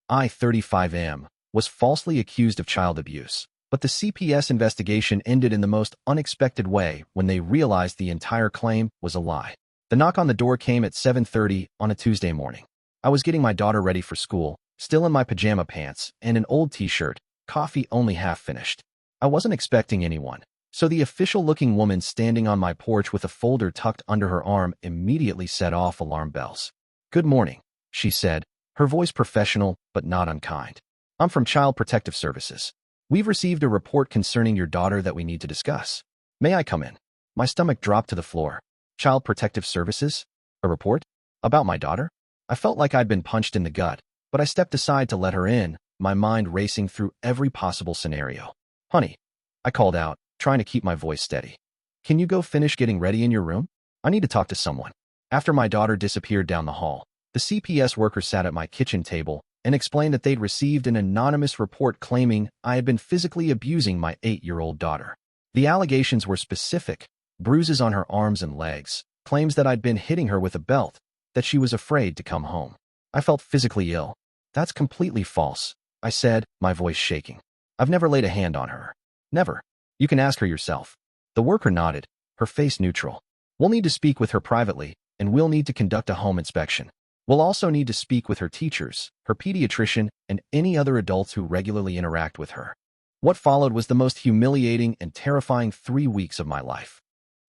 I-35M, was falsely accused of child abuse. But the CPS investigation ended in the most unexpected way when they realized the entire claim was a lie. The knock on the door came at 7:30 on a Tuesday morning. I was getting my daughter ready for school, still in my pajama pants and an old t-shirt, coffee only half finished. I wasn't expecting anyone, so the official-looking woman standing on my porch with a folder tucked under her arm immediately set off alarm bells. "Good morning," she said, her voice professional but not unkind. "I'm from Child Protective Services. We've received a report concerning your daughter that we need to discuss. May I come in?" My stomach dropped to the floor. Child Protective Services? A report? About my daughter? I felt like I'd been punched in the gut, but I stepped aside to let her in, my mind racing through every possible scenario. "Honey," I called out, trying to keep my voice steady. "Can you go finish getting ready in your room? I need to talk to someone." After my daughter disappeared down the hall, the CPS worker sat at my kitchen table and explained that they'd received an anonymous report claiming I had been physically abusing my 8-year-old daughter. The allegations were specific: bruises on her arms and legs, claims that I'd been hitting her with a belt, that she was afraid to come home. I felt physically ill. "That's completely false," I said, my voice shaking. "I've never laid a hand on her. Never. You can ask her yourself." The worker nodded, her face neutral. "We'll need to speak with her privately, and we'll need to conduct a home inspection. We'll also need to speak with her teachers, her pediatrician, and any other adults who regularly interact with her." What followed was the most humiliating and terrifying 3 weeks of my life.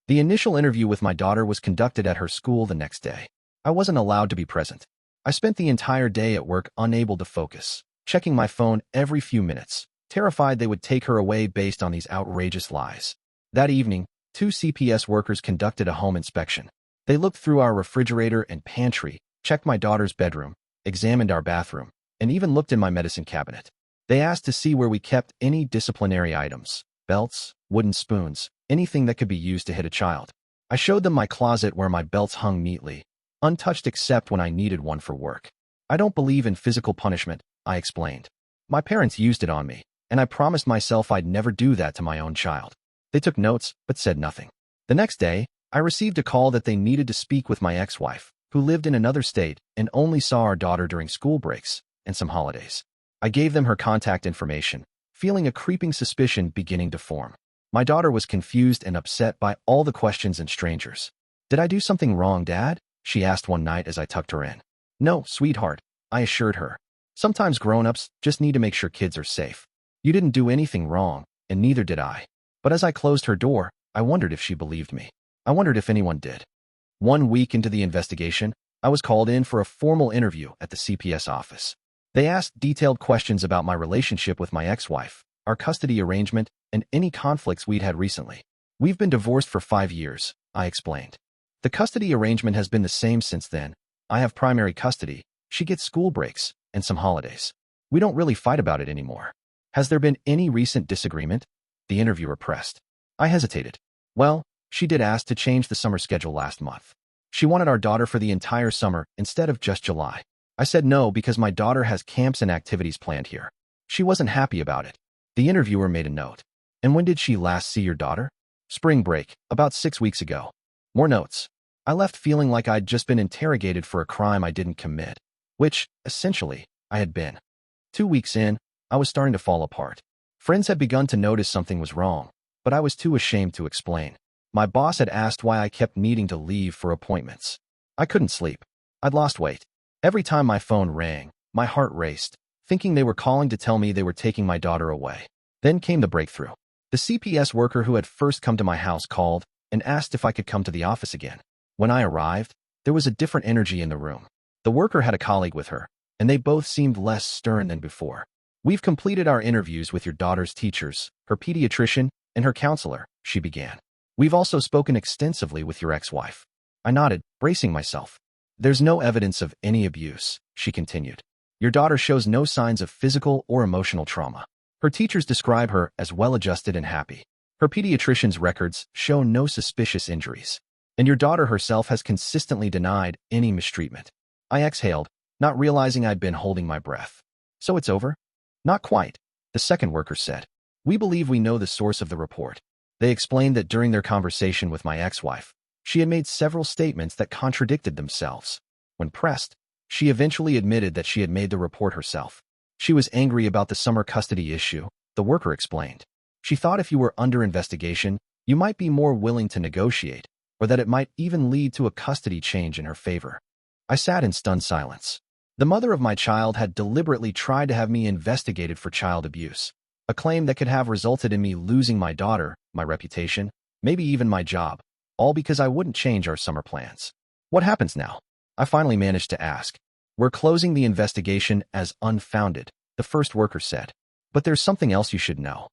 The initial interview with my daughter was conducted at her school the next day. I wasn't allowed to be present. I spent the entire day at work unable to focus, checking my phone every few minutes, terrified they would take her away based on these outrageous lies. That evening, 2 CPS workers conducted a home inspection. They looked through our refrigerator and pantry, checked my daughter's bedroom, examined our bathroom, and even looked in my medicine cabinet. They asked to see where we kept any disciplinary items, belts, wooden spoons, anything that could be used to hit a child. I showed them my closet where my belts hung neatly, untouched except when I needed one for work. "I don't believe in physical punishment," I explained. "My parents used it on me, and I promised myself I'd never do that to my own child." They took notes, but said nothing. The next day, I received a call that they needed to speak with my ex-wife, who lived in another state and only saw our daughter during school breaks and some holidays. I gave them her contact information, feeling a creeping suspicion beginning to form. My daughter was confused and upset by all the questions and strangers. "Did I do something wrong, Dad?" she asked one night as I tucked her in. "No, sweetheart," I assured her. "Sometimes grown-ups just need to make sure kids are safe. You didn't do anything wrong, and neither did I." But as I closed her door, I wondered if she believed me. I wondered if anyone did. 1 week into the investigation, I was called in for a formal interview at the CPS office. They asked detailed questions about my relationship with my ex-wife, our custody arrangement, and any conflicts we'd had recently. "We've been divorced for 5 years, I explained. "The custody arrangement has been the same since then. I have primary custody, she gets school breaks, and some holidays. We don't really fight about it anymore." "Has there been any recent disagreement?" the interviewer pressed. I hesitated. "Well, she did ask to change the summer schedule last month. She wanted our daughter for the entire summer instead of just July. I said no because my daughter has camps and activities planned here. She wasn't happy about it." The interviewer made a note. "And when did she last see your daughter?" "Spring break, about 6 weeks ago." More notes. I left feeling like I'd just been interrogated for a crime I didn't commit, which, essentially, I had been. 2 weeks in, I was starting to fall apart. Friends had begun to notice something was wrong, but I was too ashamed to explain. My boss had asked why I kept needing to leave for appointments. I couldn't sleep. I'd lost weight. Every time my phone rang, my heart raced, thinking they were calling to tell me they were taking my daughter away. Then came the breakthrough. The CPS worker who had first come to my house called and asked if I could come to the office again. When I arrived, there was a different energy in the room. The worker had a colleague with her, and they both seemed less stern than before. "We've completed our interviews with your daughter's teachers, her pediatrician, and her counselor," she began. "We've also spoken extensively with your ex-wife." I nodded, bracing myself. "There's no evidence of any abuse," she continued. "Your daughter shows no signs of physical or emotional trauma. Her teachers describe her as well-adjusted and happy. Her pediatrician's records show no suspicious injuries. And your daughter herself has consistently denied any mistreatment." I exhaled, not realizing I'd been holding my breath. "So it's over?" "Not quite," the second worker said. "We believe we know the source of the report." They explained that during their conversation with my ex-wife, she had made several statements that contradicted themselves. When pressed, she eventually admitted that she had made the report herself. She was angry about the summer custody issue, the worker explained. She thought if you were under investigation, you might be more willing to negotiate, or that it might even lead to a custody change in her favor. I sat in stunned silence. The mother of my child had deliberately tried to have me investigated for child abuse, a claim that could have resulted in me losing my daughter, my reputation, maybe even my job, all because I wouldn't change our summer plans. What happens now? I finally managed to ask. We're closing the investigation as unfounded, the first worker said. But there's something else you should know.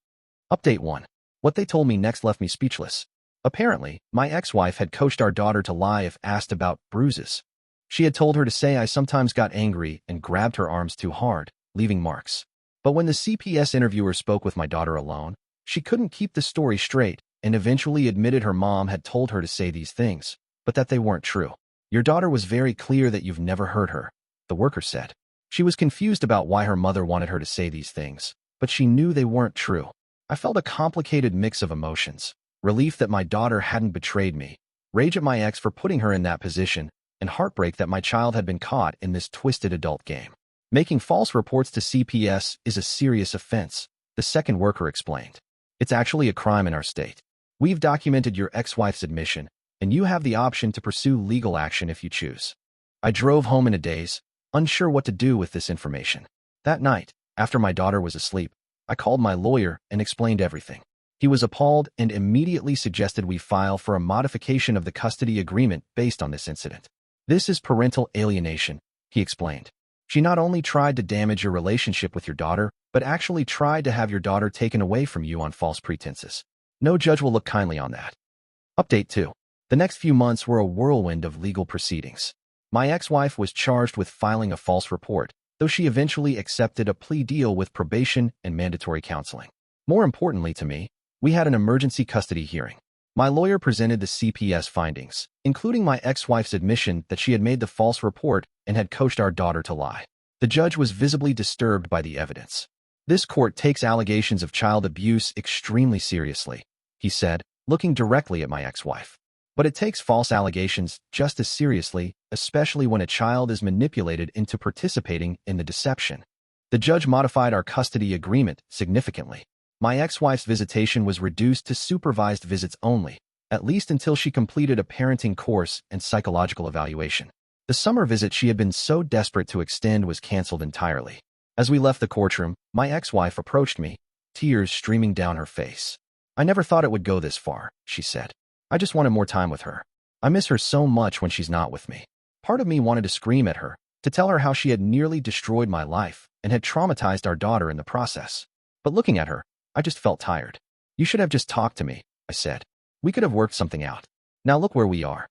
Update 1. What they told me next left me speechless. Apparently, my ex-wife had coached our daughter to lie if asked about bruises. She had told her to say I sometimes got angry and grabbed her arms too hard, leaving marks. But when the CPS interviewer spoke with my daughter alone, she couldn't keep the story straight and eventually admitted her mom had told her to say these things, but that they weren't true. Your daughter was very clear that you've never hurt her, the worker said. She was confused about why her mother wanted her to say these things, but she knew they weren't true. I felt a complicated mix of emotions, relief that my daughter hadn't betrayed me, rage at my ex for putting her in that position, and heartbreak that my child had been caught in this twisted adult game. Making false reports to CPS is a serious offense, the second worker explained. It's actually a crime in our state. We've documented your ex-wife's admission, and you have the option to pursue legal action if you choose. I drove home in a daze, unsure what to do with this information. That night, after my daughter was asleep, I called my lawyer and explained everything. He was appalled and immediately suggested we file for a modification of the custody agreement based on this incident. This is parental alienation, he explained. She not only tried to damage your relationship with your daughter, but actually tried to have your daughter taken away from you on false pretenses. No judge will look kindly on that. Update 2. The next few months were a whirlwind of legal proceedings. My ex-wife was charged with filing a false report, though she eventually accepted a plea deal with probation and mandatory counseling. More importantly to me, we had an emergency custody hearing. My lawyer presented the CPS findings, including my ex-wife's admission that she had made the false report and had coached our daughter to lie. The judge was visibly disturbed by the evidence. This court takes allegations of child abuse extremely seriously, he said, looking directly at my ex-wife. But it takes false allegations just as seriously, especially when a child is manipulated into participating in the deception. The judge modified our custody agreement significantly. My ex-wife's visitation was reduced to supervised visits only, at least until she completed a parenting course and psychological evaluation. The summer visit she had been so desperate to extend was canceled entirely. As we left the courtroom, my ex-wife approached me, tears streaming down her face. I never thought it would go this far, she said. I just wanted more time with her. I miss her so much when she's not with me. Part of me wanted to scream at her, to tell her how she had nearly destroyed my life and had traumatized our daughter in the process. But looking at her, I just felt tired. You should have just talked to me, I said. We could have worked something out. Now look where we are.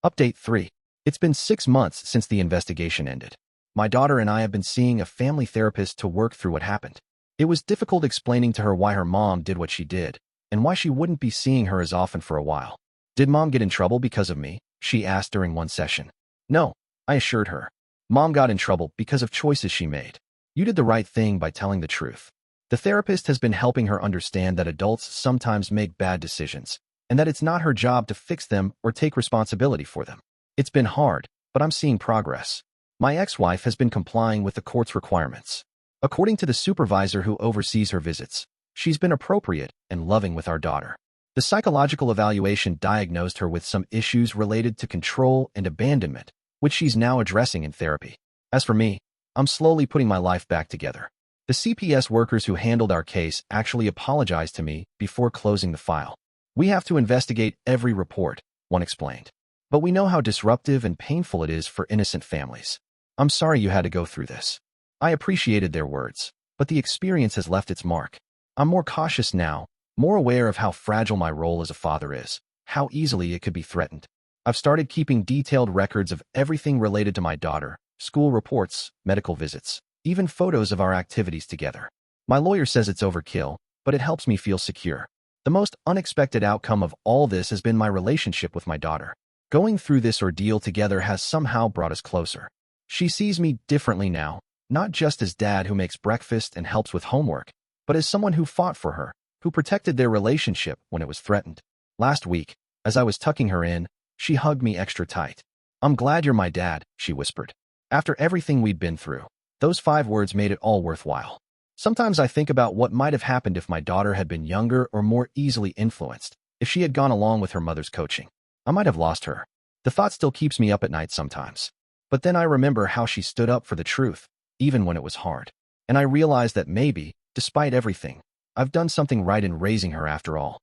Update 3. It's been 6 months since the investigation ended. My daughter and I have been seeing a family therapist to work through what happened. It was difficult explaining to her why her mom did what she did, and why she wouldn't be seeing her as often for a while. Did Mom get in trouble because of me? She asked during one session. No, I assured her. Mom got in trouble because of choices she made. You did the right thing by telling the truth. The therapist has been helping her understand that adults sometimes make bad decisions, and that it's not her job to fix them or take responsibility for them. It's been hard, but I'm seeing progress. My ex-wife has been complying with the court's requirements. According to the supervisor who oversees her visits, she's been appropriate and loving with our daughter. The psychological evaluation diagnosed her with some issues related to control and abandonment, which she's now addressing in therapy. As for me, I'm slowly putting my life back together. The CPS workers who handled our case actually apologized to me before closing the file. We have to investigate every report, one explained. But we know how disruptive and painful it is for innocent families. I'm sorry you had to go through this. I appreciated their words, but the experience has left its mark. I'm more cautious now, more aware of how fragile my role as a father is, how easily it could be threatened. I've started keeping detailed records of everything related to my daughter, school reports, medical visits, even photos of our activities together. My lawyer says it's overkill, but it helps me feel secure. The most unexpected outcome of all this has been my relationship with my daughter. Going through this ordeal together has somehow brought us closer. She sees me differently now, not just as dad who makes breakfast and helps with homework, but as someone who fought for her, who protected their relationship when it was threatened. Last week, as I was tucking her in, she hugged me extra tight. I'm glad you're my dad, she whispered. After everything we'd been through. Those 5 words made it all worthwhile. Sometimes I think about what might have happened if my daughter had been younger or more easily influenced, if she had gone along with her mother's coaching. I might have lost her. The thought still keeps me up at night sometimes. But then I remember how she stood up for the truth, even when it was hard. And I realize that maybe, despite everything, I've done something right in raising her after all.